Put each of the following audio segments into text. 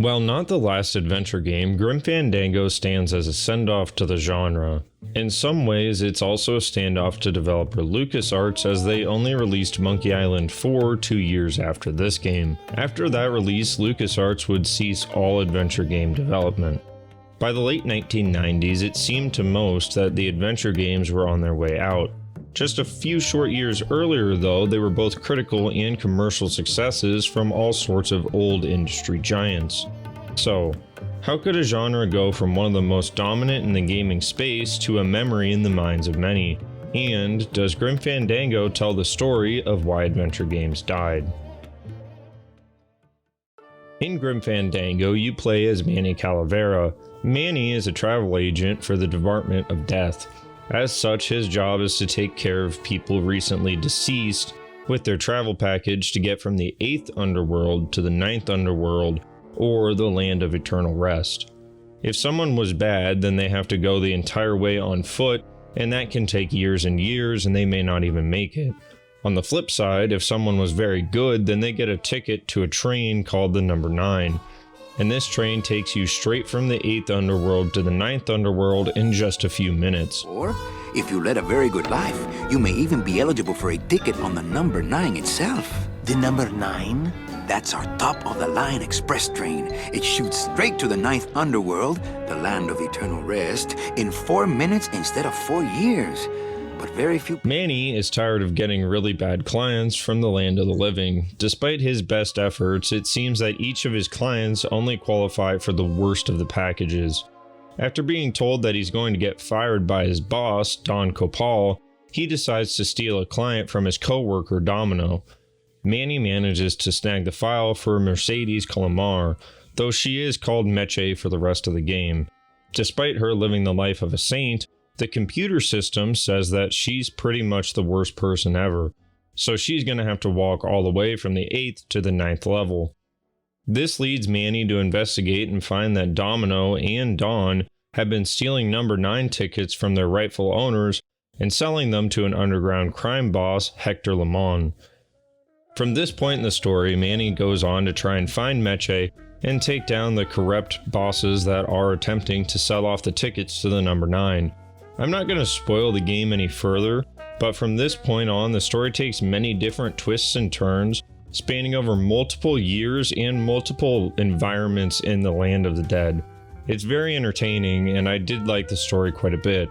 While not the last adventure game, Grim Fandango stands as a send-off to the genre. In some ways, it's also a standoff to developer LucasArts, as they only released Monkey Island 4 2 years after this game. After that release, LucasArts would cease all adventure game development. By the late 1990s, it seemed to most that the adventure games were on their way out. Just a few short years earlier though, they were both critical and commercial successes from all sorts of old industry giants. So, how could a genre go from one of the most dominant in the gaming space to a memory in the minds of many? And does Grim Fandango tell the story of why adventure games died? In Grim Fandango, you play as Manny Calavera. Manny is a travel agent for the Department of Death. As such, his job is to take care of people recently deceased with their travel package to get from the 8th Underworld to the 9th Underworld, or the Land of Eternal Rest. If someone was bad, then they have to go the entire way on foot, and that can take years and years, and they may not even make it. On the flip side, if someone was very good, then they get a ticket to a train called the Number 9. And this train takes you straight from the 8th Underworld to the 9th Underworld in just a few minutes. Or, if you led a very good life, you may even be eligible for a ticket on the Number 9 itself. The Number 9? That's our top-of-the-line express train. It shoots straight to the 9th Underworld, the Land of Eternal Rest, in 4 minutes instead of 4 years. But very few... Manny is tired of getting really bad clients from the land of the living. Despite his best efforts, it seems that each of his clients only qualify for the worst of the packages. After being told that he's going to get fired by his boss, Don Copal, he decides to steal a client from his co-worker, Domino. Manny manages to snag the file for Mercedes Calamar, though she is called Meche for the rest of the game. Despite her living the life of a saint, the computer system says that she's pretty much the worst person ever, so she's going to have to walk all the way from the 8th to the 9th level. This leads Manny to investigate and find that Domino and Dawn have been stealing Number 9 tickets from their rightful owners and selling them to an underground crime boss, Hector Lemon. From this point in the story, Manny goes on to try and find Meche and take down the corrupt bosses that are attempting to sell off the tickets to the Number 9. I'm not going to spoil the game any further, but from this point on, the story takes many different twists and turns, spanning over multiple years and multiple environments in the Land of the Dead. It's very entertaining, and I did like the story quite a bit.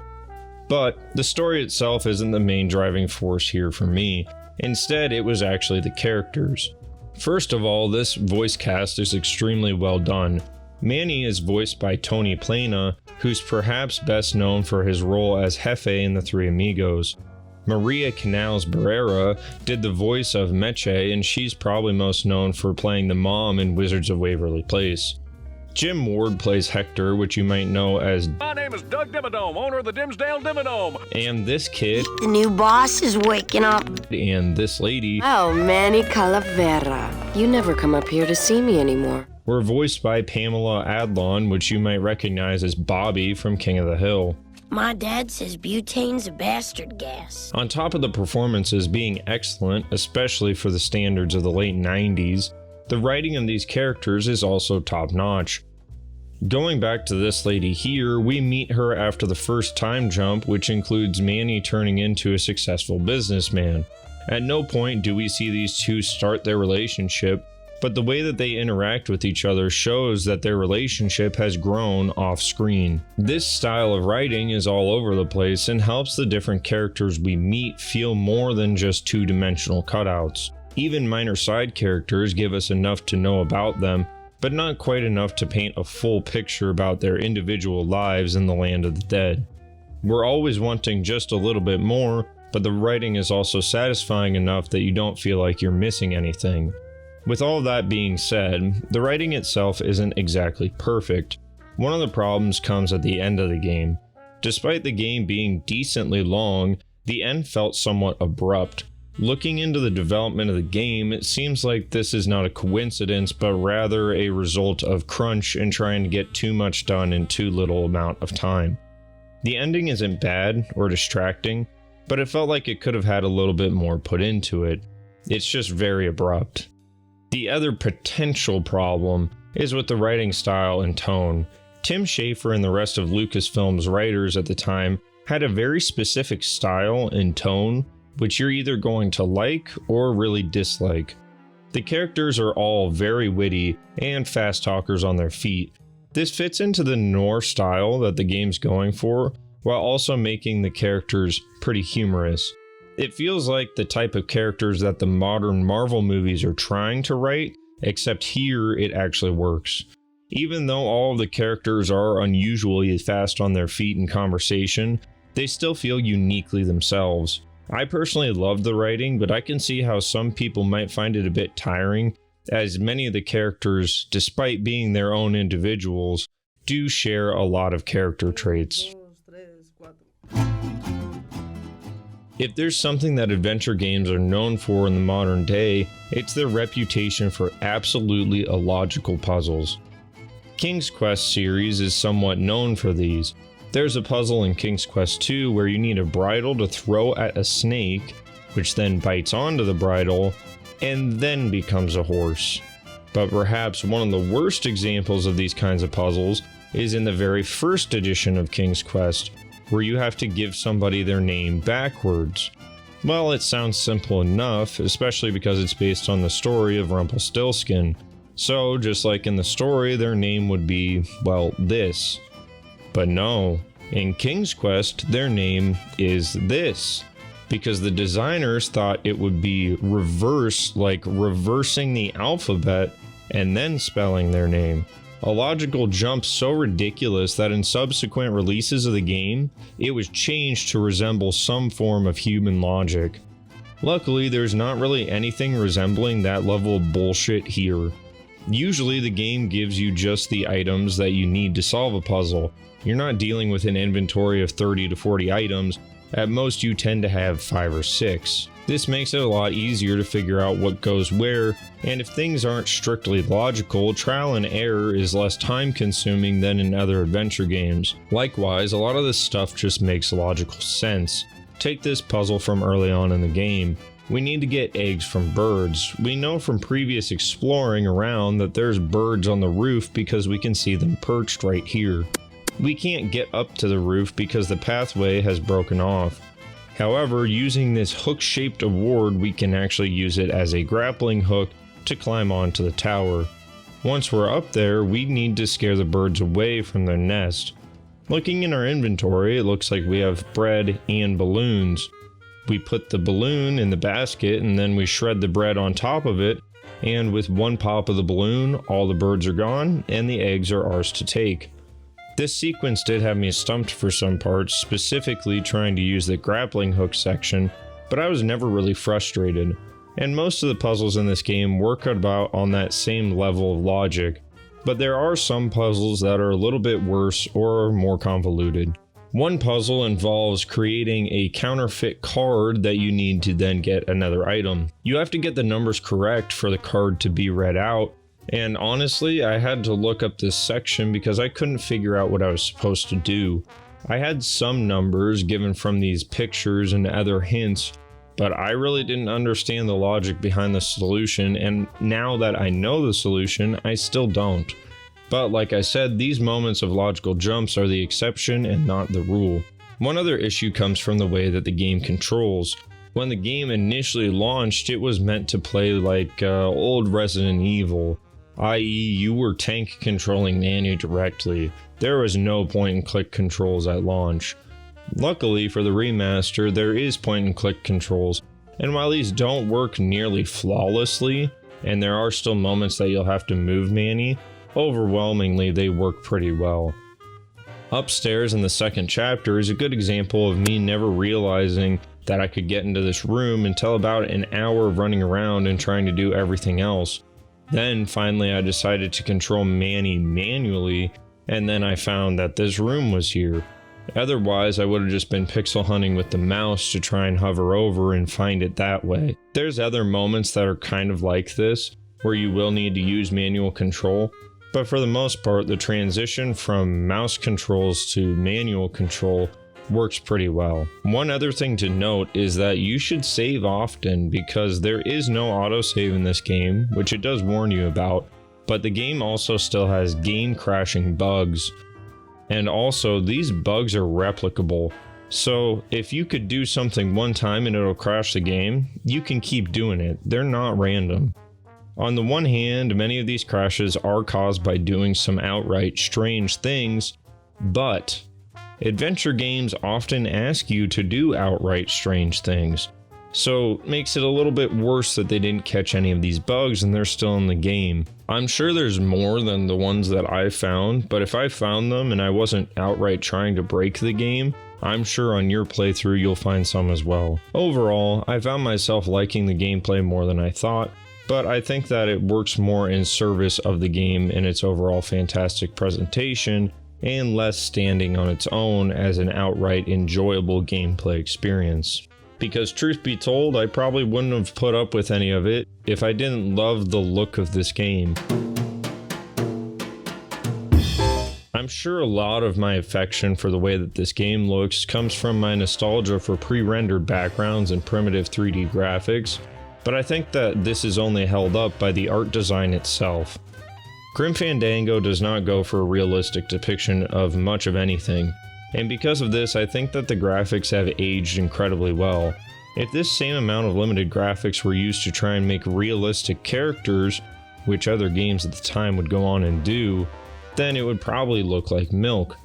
But the story itself isn't the main driving force here for me. Instead, it was actually the characters. First of all, this voice cast is extremely well done. Manny is voiced by Tony Plana, who's perhaps best known for his role as Jefe in The Three Amigos. Maria Canals Barrera did the voice of Meche, and she's probably most known for playing the mom in Wizards of Waverly Place. Jim Ward plays Hector, which you might know as My name is Doug Dimmadome, owner of the Dimsdale Dimmadome. And this kid. The new boss is waking up. And this lady. Oh, Manny Calavera. You never come up here to see me anymore. Were voiced by Pamela Adlon, which you might recognize as Bobby from King of the Hill. My dad says butane's a bastard gas. On top of the performances being excellent, especially for the standards of the late 90s, the writing of these characters is also top-notch. Going back to this lady here, we meet her after the first time jump, which includes Manny turning into a successful businessman. At no point do we see these two start their relationship, but the way that they interact with each other shows that their relationship has grown off-screen. This style of writing is all over the place and helps the different characters we meet feel more than just two-dimensional cutouts. Even minor side characters give us enough to know about them, but not quite enough to paint a full picture about their individual lives in the Land of the Dead. We're always wanting just a little bit more, but the writing is also satisfying enough that you don't feel like you're missing anything. With all that being said, the writing itself isn't exactly perfect. One of the problems comes at the end of the game. Despite the game being decently long, the end felt somewhat abrupt. Looking into the development of the game, it seems like this is not a coincidence, but rather a result of crunch and trying to get too much done in too little amount of time. The ending isn't bad or distracting, but it felt like it could have had a little bit more put into it. It's just very abrupt. The other potential problem is with the writing style and tone. Tim Schafer and the rest of Lucasfilm's writers at the time had a very specific style and tone, which you're either going to like or really dislike. The characters are all very witty and fast talkers on their feet. This fits into the noir style that the game's going for, while also making the characters pretty humorous. It feels like the type of characters that the modern Marvel movies are trying to write, except here it actually works. Even though all of the characters are unusually fast on their feet in conversation, they still feel uniquely themselves. I personally love the writing, but I can see how some people might find it a bit tiring, as many of the characters, despite being their own individuals, do share a lot of character traits. If there's something that adventure games are known for in the modern day, it's their reputation for absolutely illogical puzzles. King's Quest series is somewhat known for these. There's a puzzle in King's Quest 2 where you need a bridle to throw at a snake, which then bites onto the bridle, and then becomes a horse. But perhaps one of the worst examples of these kinds of puzzles is in the very first edition of King's Quest, where you have to give somebody their name backwards. Well, it sounds simple enough, especially because it's based on the story of Rumpelstiltskin. So, just like in the story, their name would be, well, this. But no, in King's Quest, their name is this, because the designers thought it would be reverse, like reversing the alphabet and then spelling their name. A logical jump so ridiculous that in subsequent releases of the game, it was changed to resemble some form of human logic. Luckily, there's not really anything resembling that level of bullshit here. Usually the game gives you just the items that you need to solve a puzzle. You're not dealing with an inventory of 30 to 40 items, at most you tend to have 5 or 6. This makes it a lot easier to figure out what goes where, and if things aren't strictly logical, trial and error is less time consuming than in other adventure games. Likewise, a lot of this stuff just makes logical sense. Take this puzzle from early on in the game. We need to get eggs from birds. We know from previous exploring around that there's birds on the roof because we can see them perched right here. We can't get up to the roof because the pathway has broken off. However, using this hook-shaped award, we can actually use it as a grappling hook to climb onto the tower. Once we're up there, we need to scare the birds away from their nest. Looking in our inventory, it looks like we have bread and balloons. We put the balloon in the basket and then we shred the bread on top of it, and with one pop of the balloon, all the birds are gone and the eggs are ours to take. This sequence did have me stumped for some parts, specifically trying to use the grappling hook section, but I was never really frustrated. And most of the puzzles in this game work about on that same level of logic, but there are some puzzles that are a little bit worse or more convoluted. One puzzle involves creating a counterfeit card that you need to then get another item. You have to get the numbers correct for the card to be read out, and honestly, I had to look up this section because I couldn't figure out what I was supposed to do. I had some numbers given from these pictures and other hints, but I really didn't understand the logic behind the solution, and now that I know the solution, I still don't. But like I said, these moments of logical jumps are the exception and not the rule. One other issue comes from the way that the game controls. When the game initially launched, it was meant to play like old Resident Evil, i.e. you were tank controlling Nanny directly. There was no point and click controls at launch. Luckily for the remaster, there is point and click controls, and while these don't work nearly flawlessly, and there are still moments that you'll have to move Manny, overwhelmingly they work pretty well. Upstairs in the second chapter is a good example of me never realizing that I could get into this room until about an hour of running around and trying to do everything else. Then finally I decided to control Manny manually, and then I found that this room was here. Otherwise I would have just been pixel hunting with the mouse to try and hover over and find it that way. There's other moments that are kind of like this, where you will need to use manual control, but for the most part the transition from mouse controls to manual control works pretty well. One other thing to note is that you should save often because there is no autosave in this game, which it does warn you about, but the game also still has game crashing bugs. And also, these bugs are replicable. So if you could do something one time and it'll crash the game, you can keep doing it. They're not random. On the one hand, many of these crashes are caused by doing some outright strange things, but adventure games often ask you to do outright strange things. So it makes it a little bit worse that they didn't catch any of these bugs and they're still in the game. I'm sure there's more than the ones that I found, but if I found them and I wasn't outright trying to break the game, I'm sure on your playthrough you'll find some as well. Overall, I found myself liking the gameplay more than I thought, but I think that it works more in service of the game and its overall fantastic presentation, and less standing on its own as an outright enjoyable gameplay experience. Because truth be told, I probably wouldn't have put up with any of it if I didn't love the look of this game. I'm sure a lot of my affection for the way that this game looks comes from my nostalgia for pre-rendered backgrounds and primitive 3D graphics, but I think that this is only held up by the art design itself. Grim Fandango does not go for a realistic depiction of much of anything, and because of this, I think that the graphics have aged incredibly well. If this same amount of limited graphics were used to try and make realistic characters, which other games at the time would go on and do, then it would probably look like milk.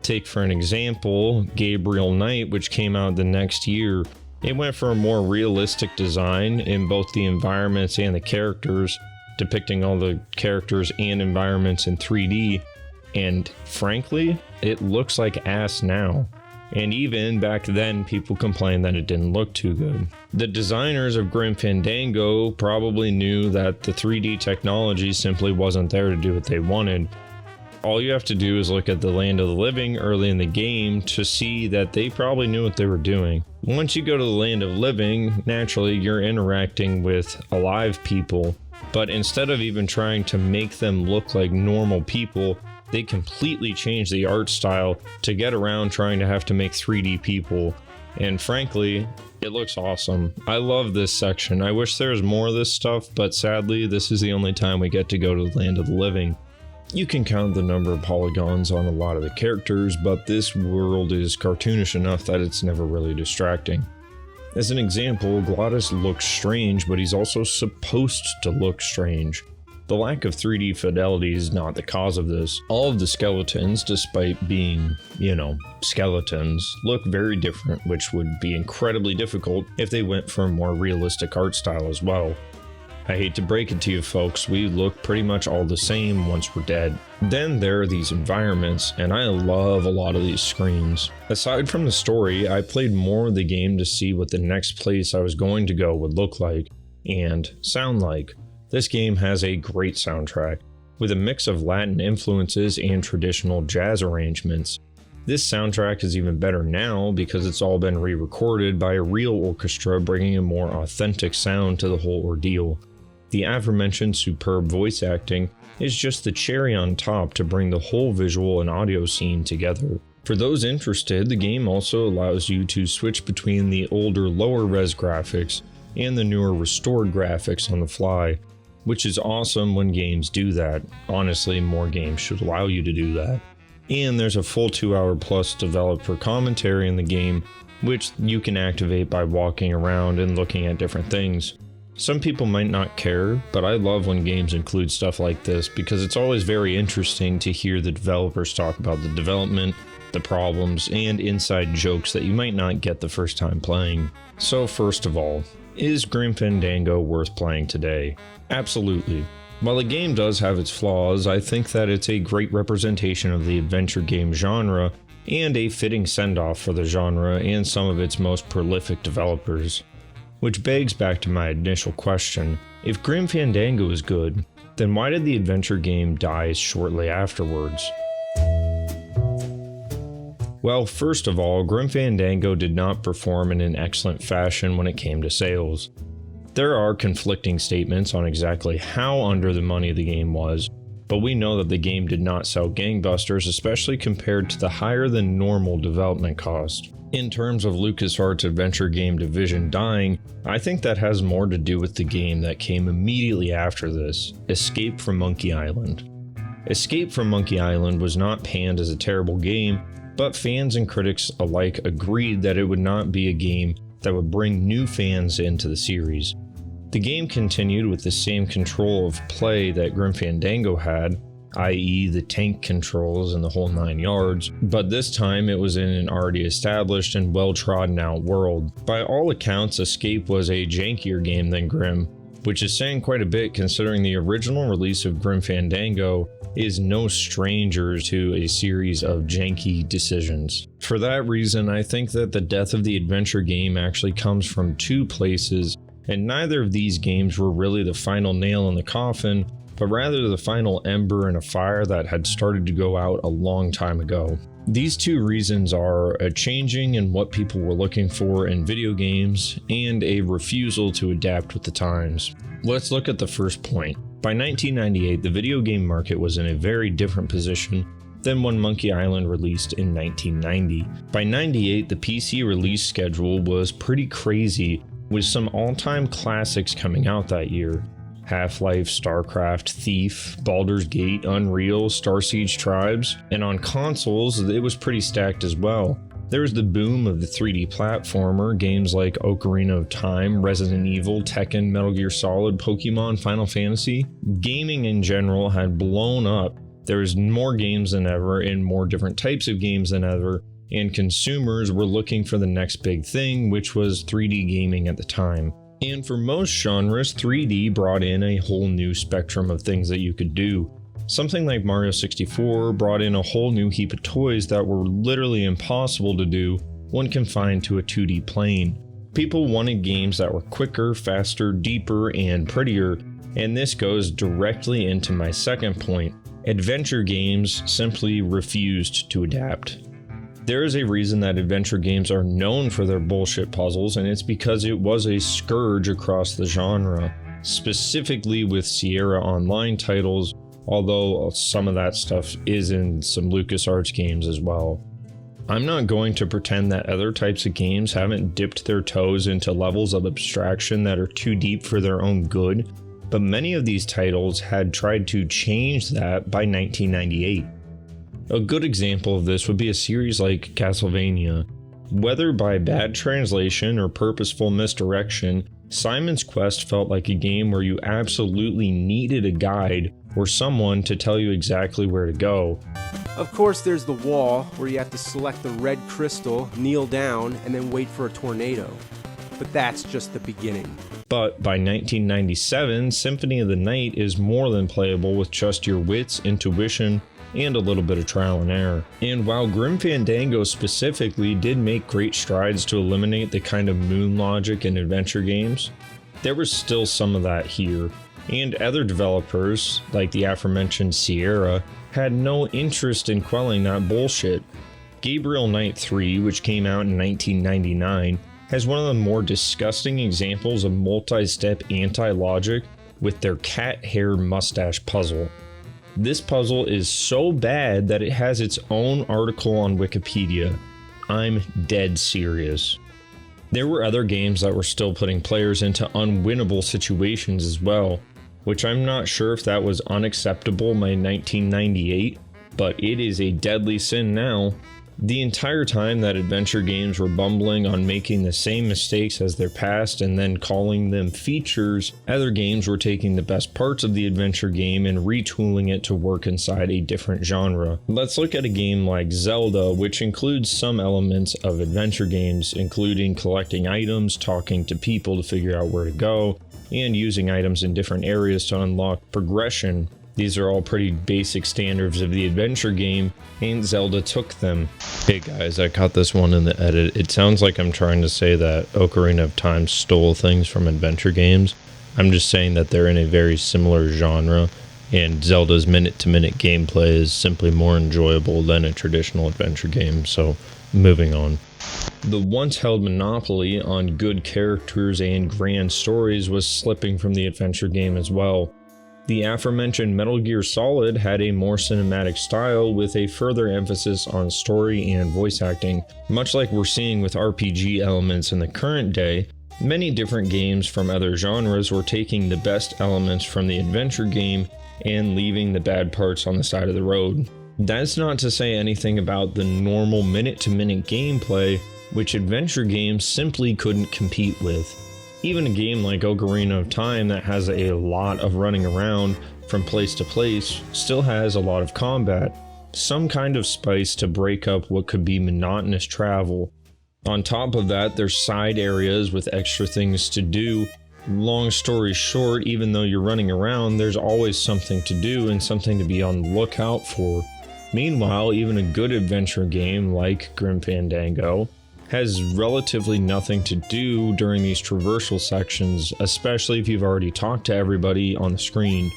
Take for an example, Gabriel Knight, which came out the next year. It went for a more realistic design in both the environments and the characters, depicting all the characters and environments in 3D, and frankly, it looks like ass now. And even back then, people complained that it didn't look too good. The designers of Grim Fandango probably knew that the 3D technology simply wasn't there to do what they wanted. All you have to do is look at the Land of the Living early in the game to see that they probably knew what they were doing. Once you go to the Land of Living, naturally you're interacting with alive people, but instead of even trying to make them look like normal people, they completely changed the art style to get around trying to have to make 3D people. And frankly, it looks awesome. I love this section. I wish there was more of this stuff, but sadly, this is the only time we get to go to the Land of the Living. You can count the number of polygons on a lot of the characters, but this world is cartoonish enough that it's never really distracting. As an example, Glottis looks strange, but he's also supposed to look strange. The lack of 3D fidelity is not the cause of this. All of the skeletons, despite being, skeletons, look very different, which would be incredibly difficult if they went for a more realistic art style as well. I hate to break it to you folks, we look pretty much all the same once we're dead. Then there are these environments, and I love a lot of these screens. Aside from the story, I played more of the game to see what the next place I was going to go would look like and sound like. This game has a great soundtrack, with a mix of Latin influences and traditional jazz arrangements. This soundtrack is even better now because it's all been re-recorded by a real orchestra, bringing a more authentic sound to the whole ordeal. The aforementioned superb voice acting is just the cherry on top to bring the whole visual and audio scene together. For those interested, the game also allows you to switch between the older lower res graphics and the newer restored graphics on the fly, which is awesome when games do that. Honestly, more games should allow you to do that. And there's a full 2-hour plus developer commentary in the game, which you can activate by walking around and looking at different things. Some people might not care, but I love when games include stuff like this because it's always very interesting to hear the developers talk about the development, the problems, and inside jokes that you might not get the first time playing. So first of all, is Grim Fandango worth playing today? Absolutely. While the game does have its flaws, I think that it's a great representation of the adventure game genre and a fitting send-off for the genre and some of its most prolific developers. Which begs back to my initial question, if Grim Fandango is good, then why did the adventure game die shortly afterwards? Well, first of all, Grim Fandango did not perform in an excellent fashion when it came to sales. There are conflicting statements on exactly how under the money the game was, but we know that the game did not sell gangbusters, especially compared to the higher than normal development cost. In terms of LucasArts' adventure game division dying, I think that has more to do with the game that came immediately after this, Escape from Monkey Island. Escape from Monkey Island was not panned as a terrible game, but fans and critics alike agreed that it would not be a game that would bring new fans into the series. The game continued with the same control of play that Grim Fandango had, i.e. the tank controls and the whole 9 yards, but this time it was in an already established and well-trodden out world. By all accounts, Escape was a jankier game than Grim, which is saying quite a bit considering the original release of Grim Fandango is no stranger to a series of janky decisions. For that reason, I think that the death of the adventure game actually comes from two places, and neither of these games were really the final nail in the coffin, but rather the final ember in a fire that had started to go out a long time ago. These two reasons are a changing in what people were looking for in video games and a refusal to adapt with the times. Let's look at the first point. By 1998, the video game market was in a very different position than when Monkey Island released in 1990. By 98, the PC release schedule was pretty crazy, with some all-time classics coming out that year. Half-Life, StarCraft, Thief, Baldur's Gate, Unreal, Star Siege Tribes, and on consoles it was pretty stacked as well. There was the boom of the 3D platformer, games like Ocarina of Time, Resident Evil, Tekken, Metal Gear Solid, Pokemon, Final Fantasy. Gaming in general had blown up. There was more games than ever and more different types of games than ever, and consumers were looking for the next big thing, which was 3D gaming at the time. And for most genres, 3D brought in a whole new spectrum of things that you could do. Something like Mario 64 brought in a whole new heap of toys that were literally impossible to do when confined to a 2D plane. People wanted games that were quicker, faster, deeper, and prettier, and this goes directly into my second point. Adventure games simply refused to adapt. There is a reason that adventure games are known for their bullshit puzzles, and it's because it was a scourge across the genre, specifically with Sierra Online titles, although some of that stuff is in some LucasArts games as well. I'm not going to pretend that other types of games haven't dipped their toes into levels of abstraction that are too deep for their own good, but many of these titles had tried to change that by 1998. A good example of this would be a series like Castlevania. Whether by bad translation or purposeful misdirection, Simon's Quest felt like a game where you absolutely needed a guide or someone to tell you exactly where to go. Of course, there's the wall where you have to select the red crystal, kneel down, and then wait for a tornado. But that's just the beginning. But by 1997, Symphony of the Night is more than playable with just your wits, intuition, and a little bit of trial and error. And while Grim Fandango specifically did make great strides to eliminate the kind of moon logic in adventure games, there was still some of that here. And other developers, like the aforementioned Sierra, had no interest in quelling that bullshit. Gabriel Knight 3, which came out in 1999, has one of the more disgusting examples of multi-step anti-logic with their cat hair mustache puzzle. This puzzle is so bad that it has its own article on Wikipedia. I'm dead serious. There were other games that were still putting players into unwinnable situations as well, which I'm not sure if that was unacceptable by 1998, but it is a deadly sin now. The entire time that adventure games were bumbling on making the same mistakes as their past and then calling them features, other games were taking the best parts of the adventure game and retooling it to work inside a different genre. Let's look at a game like Zelda, which includes some elements of adventure games, including collecting items, talking to people to figure out where to go, and using items in different areas to unlock progression. These are all pretty basic standards of the adventure game, and Zelda took them. Hey guys, I caught this one in the edit. It sounds like I'm trying to say that Ocarina of Time stole things from adventure games. I'm just saying that they're in a very similar genre, and Zelda's minute-to-minute gameplay is simply more enjoyable than a traditional adventure game, so moving on. The once-held monopoly on good characters and grand stories was slipping from the adventure game as well. The aforementioned Metal Gear Solid had a more cinematic style with a further emphasis on story and voice acting. Much like we're seeing with RPG elements in the current day, many different games from other genres were taking the best elements from the adventure game and leaving the bad parts on the side of the road. That's not to say anything about the normal minute-to-minute gameplay, which adventure games simply couldn't compete with. Even a game like Ocarina of Time that has a lot of running around from place to place still has a lot of combat, some kind of spice to break up what could be monotonous travel. On top of that, there's side areas with extra things to do. Long story short, even though you're running around, there's always something to do and something to be on the lookout for. Meanwhile, even a good adventure game like Grim Fandango has relatively nothing to do during these traversal sections, especially if you've already talked to everybody on the screen.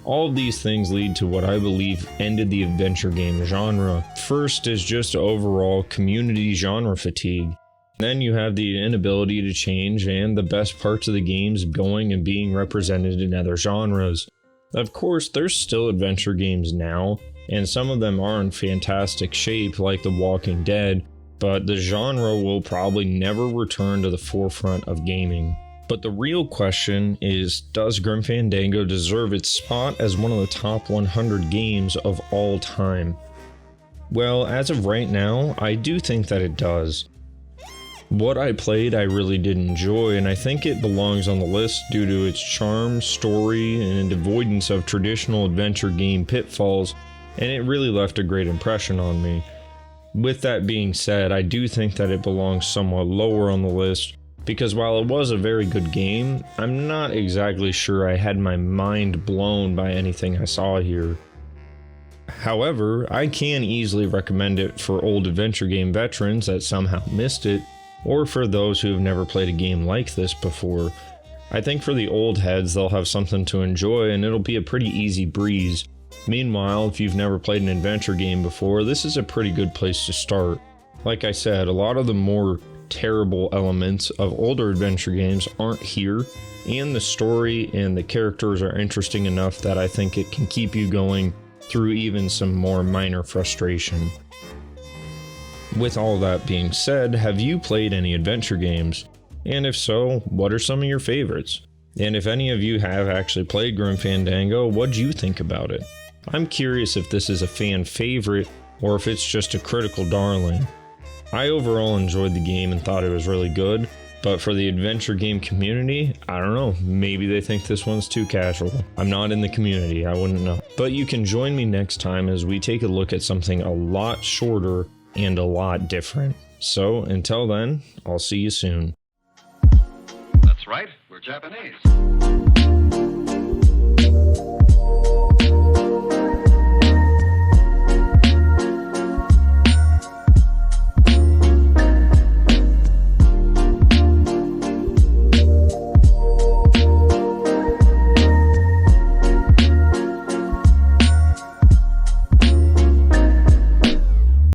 All of these things lead to what I believe ended the adventure game genre. First is just overall community genre fatigue. Then you have the inability to change and the best parts of the games going and being represented in other genres. Of course, there's still adventure games now, and some of them are in fantastic shape like The Walking Dead, but the genre will probably never return to the forefront of gaming. But the real question is, does Grim Fandango deserve its spot as one of the top 100 games of all time? Well, as of right now, I do think that it does. What I played I really did enjoy, and I think it belongs on the list due to its charm, story, and avoidance of traditional adventure game pitfalls, and it really left a great impression on me. With that being said, I do think that it belongs somewhat lower on the list, because while it was a very good game, I'm not exactly sure I had my mind blown by anything I saw here. However, I can easily recommend it for old adventure game veterans that somehow missed it, or for those who have never played a game like this before. I think for the old heads, they'll have something to enjoy and it'll be a pretty easy breeze. Meanwhile, if you've never played an adventure game before, this is a pretty good place to start. Like I said, a lot of the more terrible elements of older adventure games aren't here, and the story and the characters are interesting enough that I think it can keep you going through even some more minor frustration. With all that being said, have you played any adventure games? And if so, what are some of your favorites? And if any of you have actually played Grim Fandango, what'd you think about it? I'm curious if this is a fan favorite or if it's just a critical darling. I overall enjoyed the game and thought it was really good, but for the adventure game community, I don't know, maybe they think this one's too casual. I'm not in the community, I wouldn't know. But you can join me next time as we take a look at something a lot shorter and a lot different. So until then, I'll see you soon. That's right, we're Japanese.